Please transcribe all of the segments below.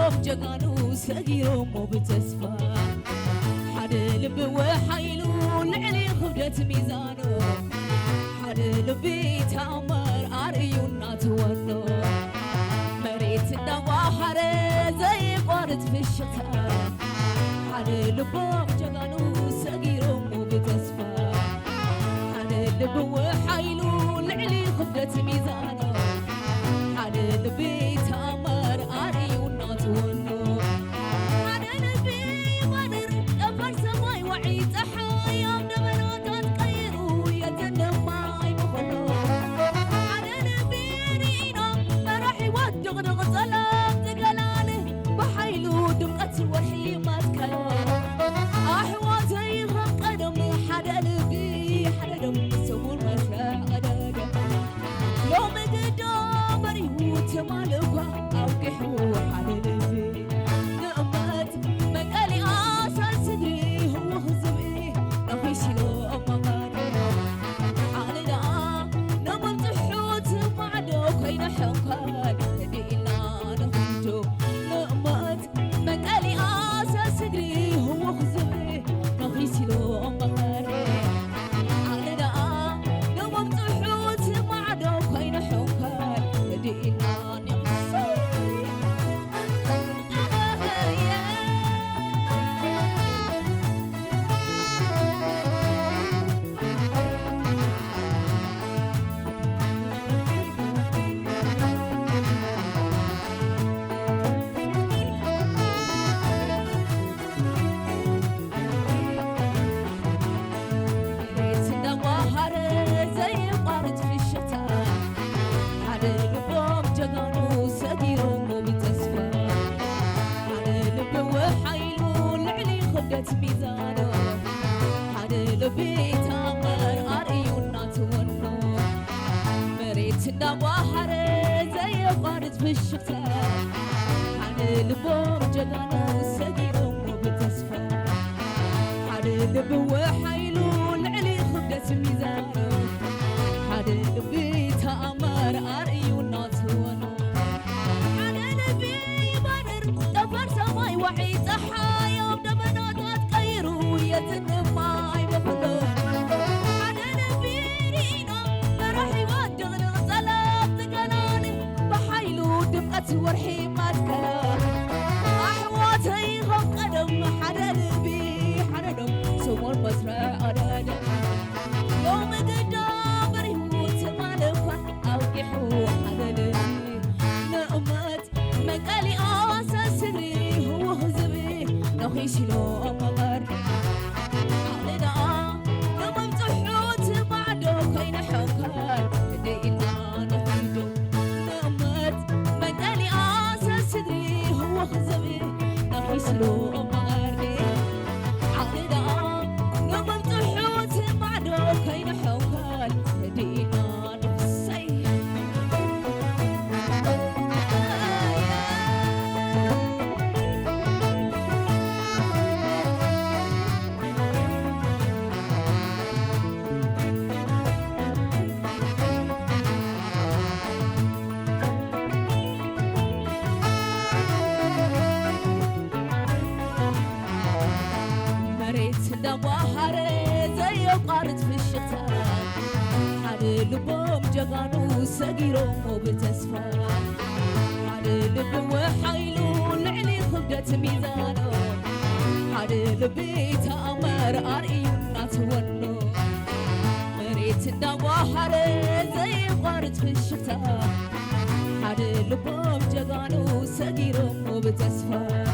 ልቦም ጀጋኑ ሰጊሮም ብተስፋ ሓደ ልብ ወሓይሉ ልዕሊ ክብደት ሚዛኑ ሓደ ልቢ ተኣምር ኣርእዩ እናትወኖ መሬት እንዳዋሃረ ዘይቋርጥ ፍሽኽታ ሓደ ልቦም ጀጋኑ ሰጊሮም ብተስፋ ሓደ ልብ ወሓይሉ ልዕሊ ክብደት ሚዛኑ ሓደ ልቢ ተኣምር ኣርእዩ እናትወኖ ሓደ ልቢ ይባድር ጠፈር ሰማይ ዋዒ ፀሓይ ኣብ ደበናታት ቀይሩ የዘንማይ ምኾኖ ሓደ ልቢ ርኢና መራሒ ሕይወት ድቕድቕ ጸላም ዝገላል ብሓይሉ ድምቀት ወርሒ ማትከሎ ኣሕዋተይ ከም ቀደም ሓደ ልቢ ሓደ ደም ስውር መስርዕ ቀደደ ሎሚ ግዳ በሪሁ ትማልኳ ኣውቂሑ ሓደ ልቢ ንእመት መቀሊ ኣሳል ስድሪ ህውኽ ዝብኢ ነኺሲሎ መቐሪ ዓቕሊ ደኣ ነመምፅሑት ማዕዶ ከይነሕንካል ህዲኢልና ነኽንዶ ንእመት መቀሊ ኣሳል ስድሪ ህውኽ ዝብኢ ነኺሲሎ መቐሪ ዓቕሊ ደኣ ነመምፅሑት ማዕዶ ከይነሕንካል ህዲኢልና ميزانه حدا لبي تامر أريو ناتونو مريت النواحر زي قارد في الشتاء حدا لبوم جدانو سقيرو بتصفى حدا لبي وحيلو العلي خدت ميزانه حدا لبي تامر أريو ناتونو حدا لبي يبادر دفر سماي وحي صحايا بدبناتات قيرو يتنماي بفضل حدا لبي رينا فرحي ودغلق صلاة تقلاني بحيلو دمقة ورحي ماتكلا أحواتي غم قدم حدا لبي حدا دم سمور مسرع أدادا يوم قدا بريموت مالكوا أوقحو حدا لبي نأمت مقالي آسا سري هو خزبي نخيشلو مغر عقلنا نممتحوت بعدو كين حكار هدينا نفيدو نأمت مقالي آسا سري هو خزبي نخيشلو مغر عقلنا نممتحوت بعدو كين حكار هدينا دواحر زي قارد في الشتاء حدا لبوم جغانو سقيرو بتصفى حدا لب وحيلو لعلي خبدت ميزانو حدا لبي تأمر أرئيو ناتونو مريت دواحر زي قارد في الشتاء حدا لبوم جغانو سقيرو بتصفى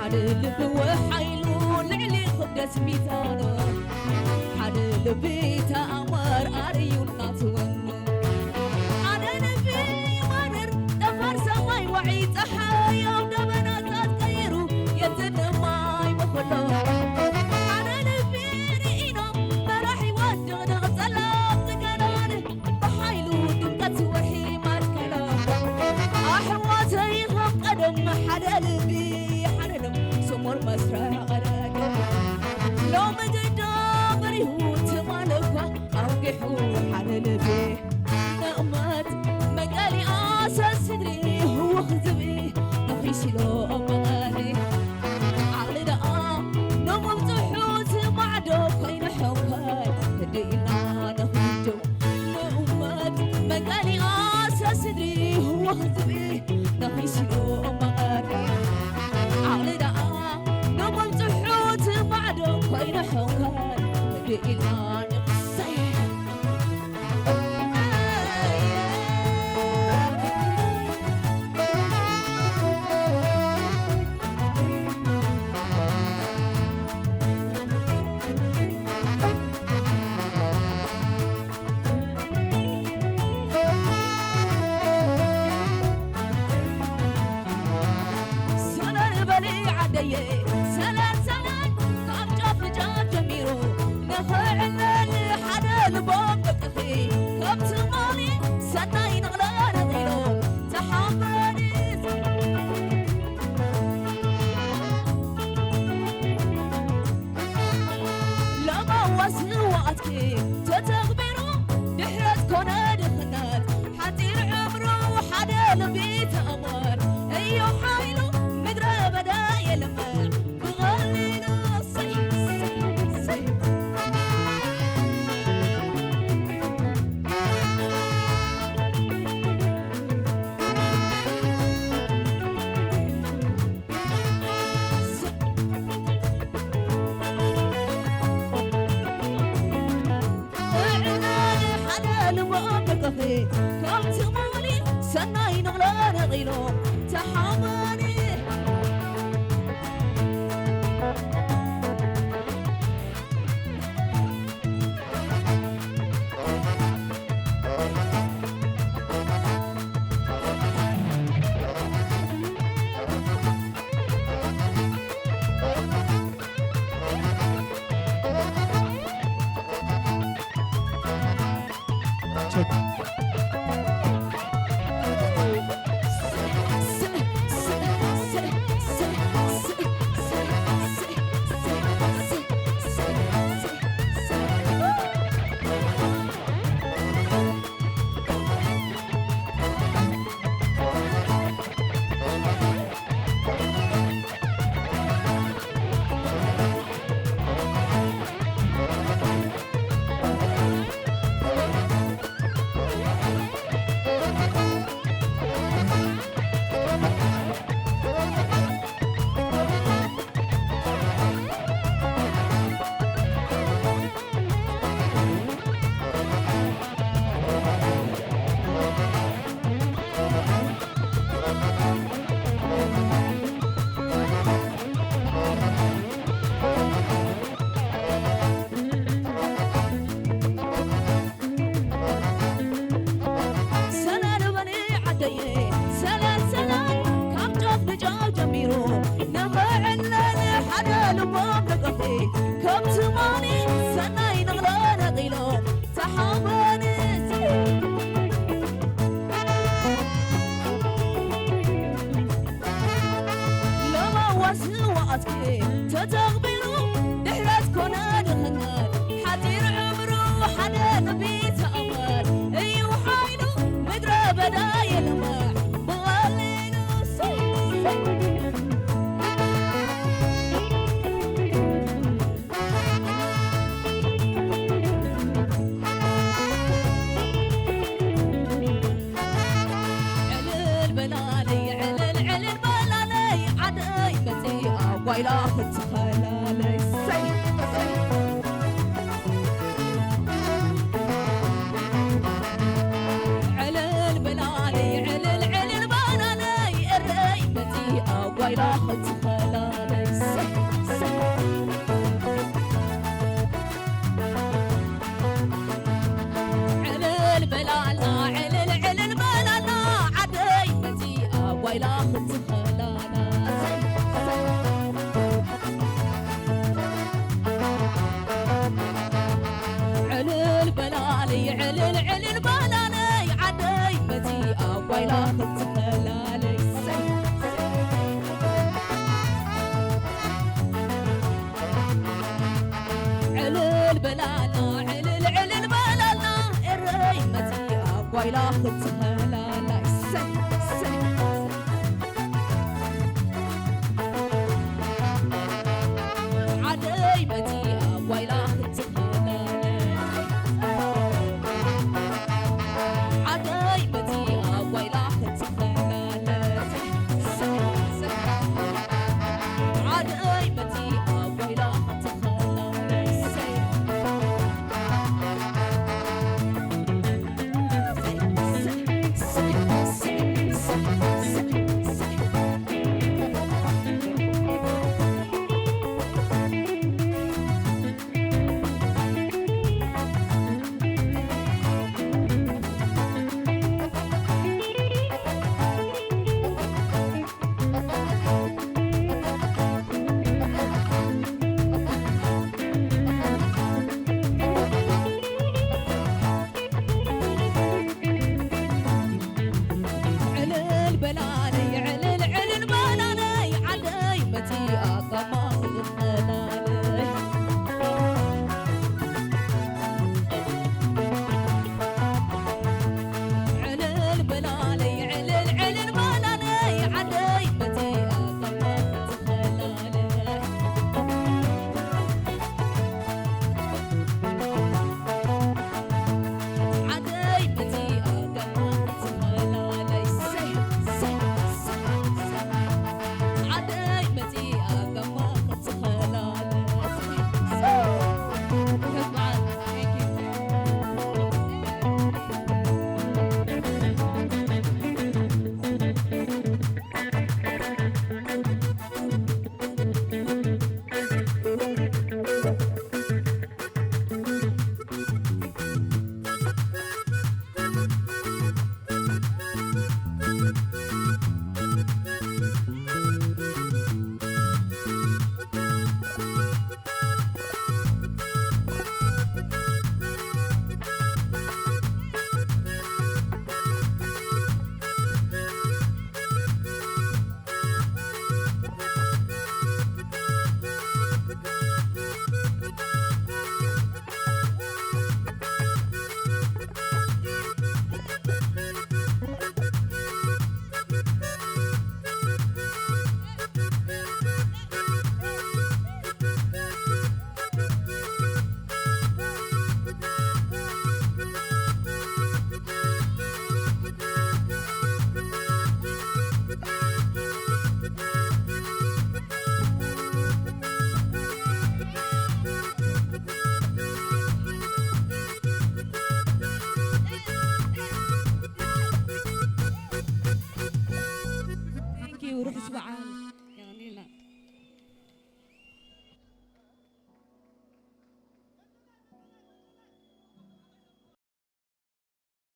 حدا لب وحيلو لعلي خبدت ميزانو حدا لبي تأمر أريو ناتونو حدا لبي يمانر دفر سماي وعي صحايا ودبناتات قيرو يتنماي مخلو حدا لبي رئينا مراحي ودغدغ صلاة تقنانه بحيلو دمقت وحي مالكلا أحواتي غم قدم حدا لبي حدا لم سمر مسرع قرادا لو مجدا بريهوت مالكوا أوقحو حدا لبي نأمت مقالي آسا سدري هو خزبي نخيشلو إلا نقصي